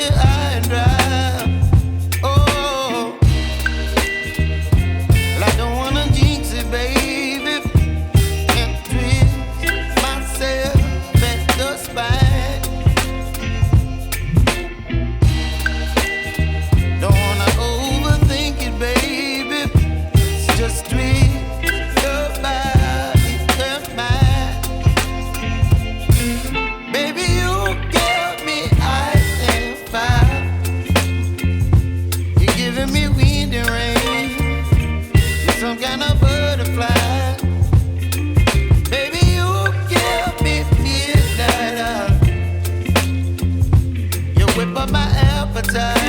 high and dry. Oh, well, I don't wanna jinx it, baby, and twist myself at the spine. Don't wanna overthink it, baby. It's just twist your body and mine. Baby, you give me ice and fire. You're giving me wind and rain. You're some kind of butterfly. Baby, you give me midnight. You whip up my appetite.